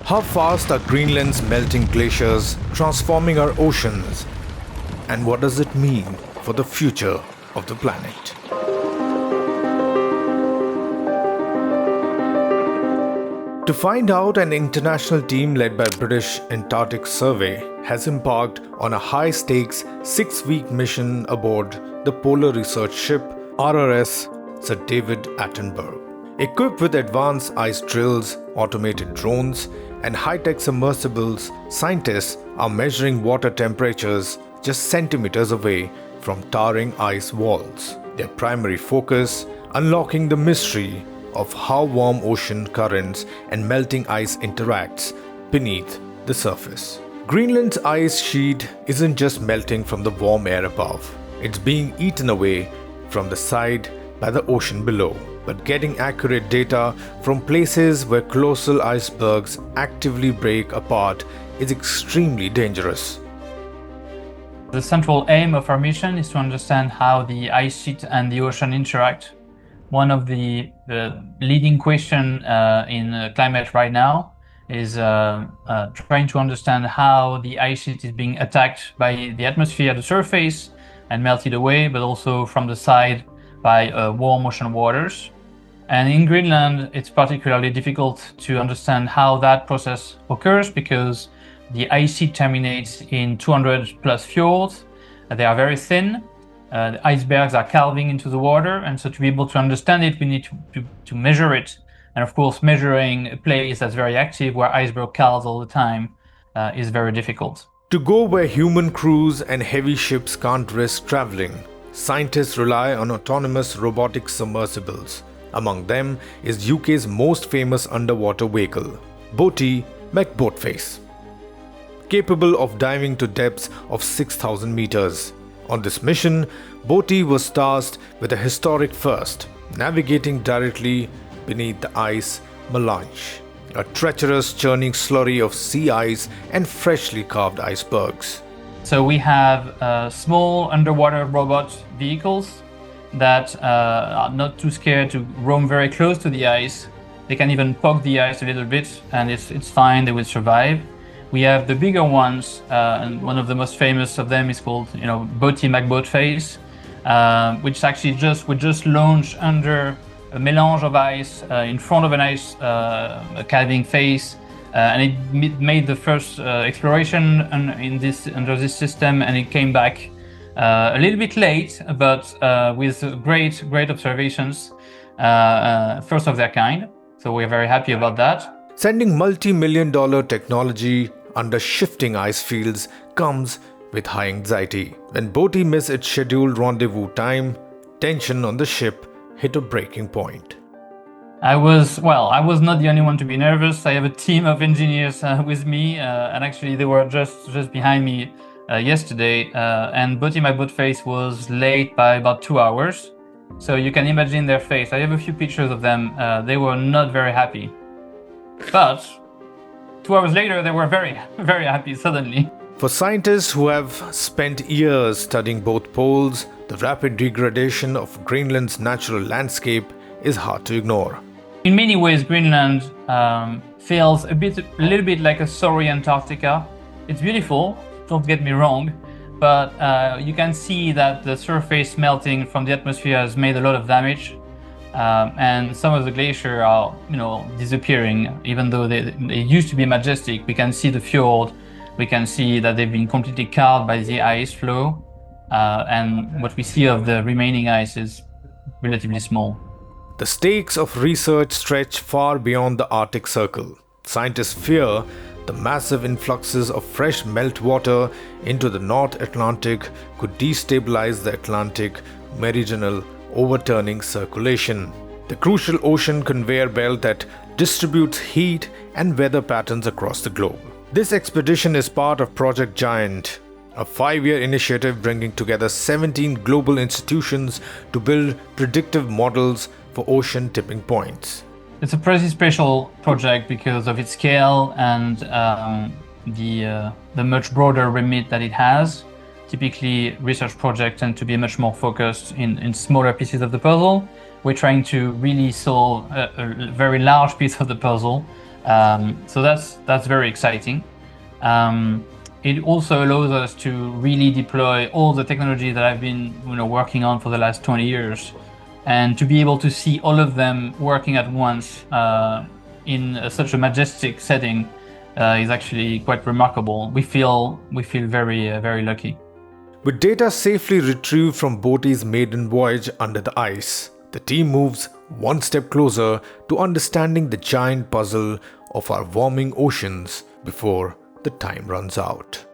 How fast are Greenland's melting glaciers transforming our oceans? And what does it mean for the future of the planet? To find out, an international team led by British Antarctic Survey has embarked on a high-stakes 6-week mission aboard the polar research ship RRS Sir David Attenborough. Equipped with advanced ice drills, automated drones, and high-tech submersibles, scientists are measuring water temperatures just centimeters away from towering ice walls. Their primary focus, unlocking the mystery of how warm ocean currents and melting ice interacts beneath the surface. Greenland's ice sheet isn't just melting from the warm air above, it's being eaten away from the side by the ocean below. But getting accurate data from places where colossal icebergs actively break apart is extremely dangerous. The central aim of our mission is to understand how the ice sheet and the ocean interact. One of the leading questions in climate right now is trying to understand how the ice sheet is being attacked by the atmosphere at the surface and melted away, but also from the side by warm ocean waters. And in Greenland, it's particularly difficult to understand how that process occurs because the ice sheet terminates in 200 plus fjords. They are very thin. The icebergs are calving into the water, and so to be able to understand it, we need to measure it. And of course, measuring a place that's very active, where iceberg calves all the time, is very difficult. To go where human crews and heavy ships can't risk traveling, scientists rely on autonomous robotic submersibles. Among them is UK's most famous underwater vehicle, Boaty McBoatface, capable of diving to depths of 6,000 meters. On this mission, Boaty was tasked with a historic first, navigating directly beneath the ice melange, a treacherous churning slurry of sea ice and freshly carved icebergs. So we have small underwater robot vehicles that are not too scared to roam very close to the ice. They can even poke the ice a little bit, and it's fine, they will survive. We have the bigger ones, and one of the most famous of them is called, Boaty McBoatface, which actually we just launched under a melange of ice in front of an ice calving face, and it made the first exploration under this system, and it came back a little bit late, but with great observations, first of their kind. So we're very happy about that. Sending multi-million-dollar technology under shifting ice fields comes with high anxiety. When Boaty missed its scheduled rendezvous time, tension on the ship hit a breaking point. I was not the only one to be nervous. I have a team of engineers with me, and actually they were just behind me yesterday, and Boaty McBoatface was late by about 2 hours. So you can imagine their face. I have a few pictures of them. They were not very happy. But 2 hours later, they were very, very happy suddenly. For scientists who have spent years studying both poles, the rapid degradation of Greenland's natural landscape is hard to ignore. In many ways, Greenland feels a little bit like a sorry Antarctica. It's beautiful, don't get me wrong, but you can see that the surface melting from the atmosphere has made a lot of damage. And some of the glaciers are, disappearing. Even though they used to be majestic, we can see the fjord, we can see that they've been completely carved by the ice flow, and what we see of the remaining ice is relatively small. The stakes of research stretch far beyond the Arctic Circle. Scientists fear the massive influxes of fresh meltwater into the North Atlantic could destabilize the Atlantic Meridional Overturning circulation, the crucial ocean conveyor belt that distributes heat and weather patterns across the globe. This expedition is part of Project Giant, a 5-year initiative bringing together 17 global institutions to build predictive models for ocean tipping points. It's a pretty special project because of its scale and the much broader remit that it has. Typically, research projects tend to be much more focused in smaller pieces of the puzzle. We're trying to really solve a very large piece of the puzzle So that's very exciting. It also allows us to really deploy all the technology that I've been working on for the last 20 years, and to be able to see all of them working at once in such a majestic setting is actually quite remarkable. We feel very lucky. With data safely retrieved from Boaty's maiden voyage under the ice, the team moves one step closer to understanding the giant puzzle of our warming oceans before the time runs out.